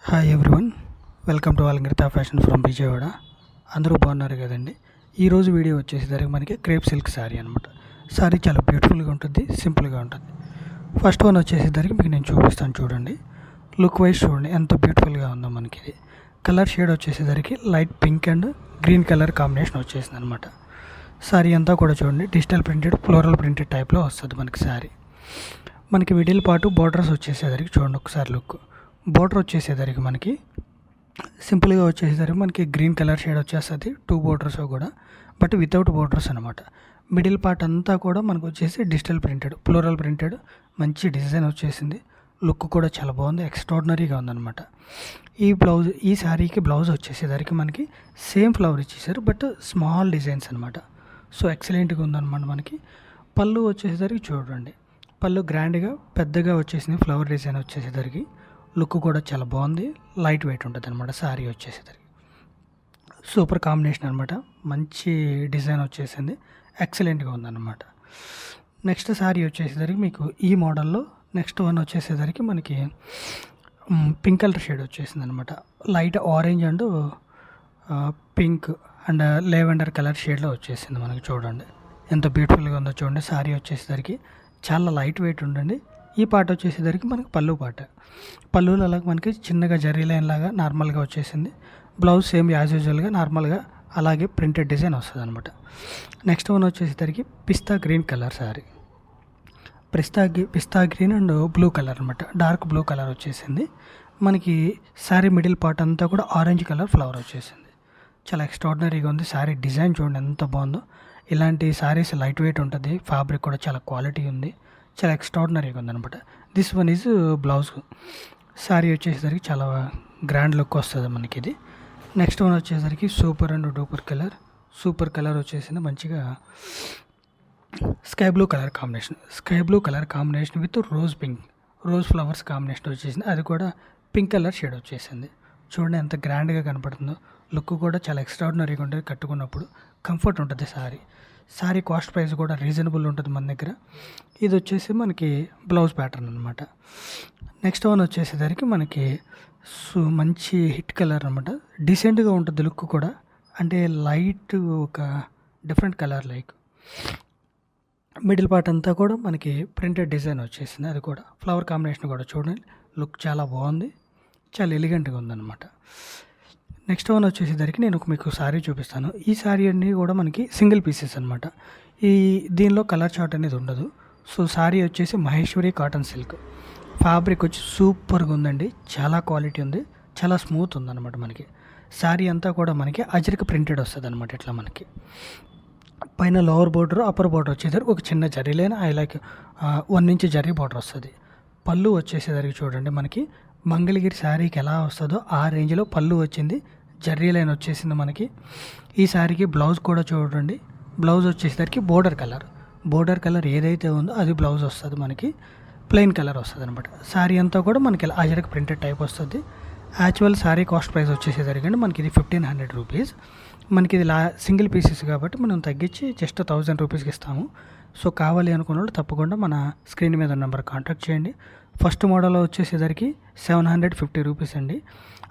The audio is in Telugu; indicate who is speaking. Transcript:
Speaker 1: Hi everyone, welcome to Alankrita fashion from Vijayawada. అందరూ బాగున్నారు కదండి. ఈరోజు వీడియో వచ్చేసరికి మనకి క్రేప్ సిల్క్ శారీ అనమాట. శారీ చాలా బ్యూటిఫుల్గా ఉంటుంది, సింపుల్గా ఉంటుంది. ఫస్ట్ వన్ వచ్చేసరికి మీకు నేను చూపిస్తాను చూడండి. లుక్ వైజ్ చూడండి ఎంత బ్యూటిఫుల్గా ఉందో మనకి. ఇది కలర్ షేడ్ వచ్చేసరికి light pink and green colour combination వచ్చేసింది అనమాట. శారీ అంతా కూడా చూడండి డిజిటల్ ప్రింటెడ్, ఫ్లోరల్ ప్రింటెడ్ టైప్లో వస్తుంది మనకి శారీ. మనకి మిడిల్ పార్ట్ బోర్డర్స్ వచ్చేసరికి చూడండి ఒకసారి లుక్. బోర్డర్ వచ్చేసరికి మనకి సింపుల్గా వచ్చేసరికి మనకి గ్రీన్ కలర్ షేడ్ వచ్చేస్తుంది, 2 బోర్డర్స్ కూడా, బట్ వితౌట్ బోర్డర్స్ అనమాట. మిడిల్ పార్ట్ అంతా కూడా మనకు వచ్చేసి డిజిటల్ ప్రింటెడ్, ఫ్లోరల్ ప్రింటెడ్, మంచి డిజైన్ వచ్చేసింది. లుక్ కూడా చాలా బాగుంది, ఎక్స్ట్రాడినరీగా ఉందన్నమాట. ఈ శారీకి బ్లౌజ్ వచ్చేసరికి మనకి సేమ్ ఫ్లవర్ ఇచ్చేసారు, బట్ స్మాల్ డిజైన్స్ అనమాట. సో ఎక్సలెంట్గా ఉందన్నమాట. మనకి పళ్ళు వచ్చేసరికి చూడండి, పళ్ళు గ్రాండ్గా పెద్దగా వచ్చేసింది, ఫ్లవర్ డిజైన్ వచ్చేసరికి లుక్ కూడా చాలా బాగుంది, లైట్ వెయిట్ ఉంటుంది అనమాట. శారీ వచ్చేసరికి సూపర్ కాంబినేషన్ అనమాట, మంచి డిజైన్ వచ్చేసింది, ఎక్సలెంట్గా ఉందన్నమాట. నెక్స్ట్ శారీ వచ్చేసరికి మీకు ఈ మోడల్లో నెక్స్ట్ వన్ వచ్చేసరికి మనకి పింక్ కలర్ షేడ్ వచ్చేసింది అనమాట. Light orange and pink and lavender colour షేడ్లో వచ్చేసింది మనకి. చూడండి ఎంత బ్యూటిఫుల్గా ఉందో చూడండి. శారీ వచ్చేసరికి చాలా లైట్ వెయిట్ ఉండండి. ఈ పార్ట్ వచ్చేసరికి మనకి పళ్ళు పాట, పళ్ళులో అలాగ మనకి చిన్నగా జరీ లైన్ లాగా నార్మల్గా వచ్చేసింది. బ్లౌజ్ సేమ్ యాజ్ యూజువల్గా నార్మల్గా అలాగే ప్రింటెడ్ డిజైన్ వస్తుంది అనమాట. నెక్స్ట్ వన్ వచ్చేసరికి pista green colour sari. Pista green and blue colour అనమాట, డార్క్ బ్లూ కలర్ వచ్చేసింది మనకి. శారీ మిడిల్ పార్ట్ అంతా కూడా ఆరెంజ్ కలర్ ఫ్లవర్ వచ్చేసింది. చాలా ఎక్స్ట్రాడినరీగా ఉంది శారీ. డిజైన్ చూడండి ఎంత బాగుందో. ఇలాంటి శారీస్ లైట్ వెయిట్ ఉంటుంది, ఫ్యాబ్రిక్ కూడా చాలా క్వాలిటీ ఉంది, చాలా ఎక్స్ట్రాడినరీగా ఉందన్నమాట. This one is blouse. Sari వచ్చేసరికి చాలా గ్రాండ్ లుక్ వస్తుంది మనకి ఇది. నెక్స్ట్ వన్ వచ్చేసరికి super and duper colour. Super colour వచ్చేసింది మంచిగా sky blue colour combination with rose flowers combination వచ్చేసింది. అది కూడా పింక్ కలర్ షేడ్ వచ్చేసింది. చూడండి ఎంత గ్రాండ్గా కనపడుతుందో. లుక్ కూడా చాలా ఎక్స్ట్రాడినరీగా ఉంటుంది, కట్టుకున్నప్పుడు కంఫర్ట్ ఉంటుంది శారీ కాస్ట్ ప్రైస్ కూడా రీజనబుల్ ఉంటుంది మన దగ్గర. ఇది వచ్చేసి మనకి బ్లౌజ్ ప్యాటర్న్ అనమాట. నెక్స్ట్ వన్ వచ్చేసరికి మనకి మంచి హిట్ కలర్ అనమాట. డీసెంట్గా ఉంటుంది లుక్ కూడా, అంటే లైట్ ఒక different colour like. Middle part అంతా కూడా మనకి ప్రింటెడ్ డిజైన్ వచ్చేసింది, అది కూడా ఫ్లవర్ కాంబినేషన్ కూడా చూడండి. లుక్ చాలా బాగుంది, చాలా ఎలిగెంట్గా ఉందన్నమాట. నెక్స్ట్ వన్ వచ్చేసరికి నేను మీకు శారీ చూపిస్తాను. ఈ శారీ అన్నీ కూడా మనకి సింగిల్ పీసెస్ అనమాట. దీనిలో కలర్ చార్ట్ అనేది ఉండదు. సో శారీ వచ్చేసి మహేశ్వరి కాటన్ సిల్క్. ఫ్యాబ్రిక్ వచ్చి సూపర్గా ఉందండి, చాలా క్వాలిటీ ఉంది, చాలా స్మూత్ ఉందన్నమాట. మనకి శారీ అంతా కూడా మనకి అజరక్ ప్రింటెడ్ వస్తుంది అనమాట. ఇట్లా మనకి పైన లోవర్ బోర్డర్, అప్పర్ బోర్డర్ వచ్చేసరికి ఒక చిన్న zari line, I like 1 inch zari border వస్తుంది. పళ్ళు వచ్చేసరికి చూడండి మనకి మంగళగిరి శారీకి ఎలా వస్తుందో ఆ రేంజ్లో పళ్ళు వచ్చింది, జర్రీ లైన్ వచ్చేసింది మనకి. ఈ శారీకి బ్లౌజ్ కూడా చూడండి. బ్లౌజ్ వచ్చేసరికి బోర్డర్ కలర్ ఏదైతే ఉందో అది బ్లౌజ్ వస్తుంది మనకి, ప్లెయిన్ కలర్ వస్తుంది అనమాట. శారీ అంతా కూడా మనకి అజరక్ ప్రింటెడ్ టైప్ వస్తుంది. యాక్చువల్ శారీ కాస్ట్ ప్రైస్ వచ్చేసరికి మనకి ఇది 1500 రూపీస్. మనకి ఇది సింగిల్ పీసెస్ కాబట్టి మనం తగ్గించి జస్ట్ 1000 రూపీస్కి ఇస్తాము. సో కావాలి అనుకున్న వాళ్ళు తప్పకుండా మన స్క్రీన్ మీద నెంబర్ కాంటాక్ట్ చేయండి. ఫస్ట్ మోడల్ వచ్చేసరికి 750 రూపీస్ అండి.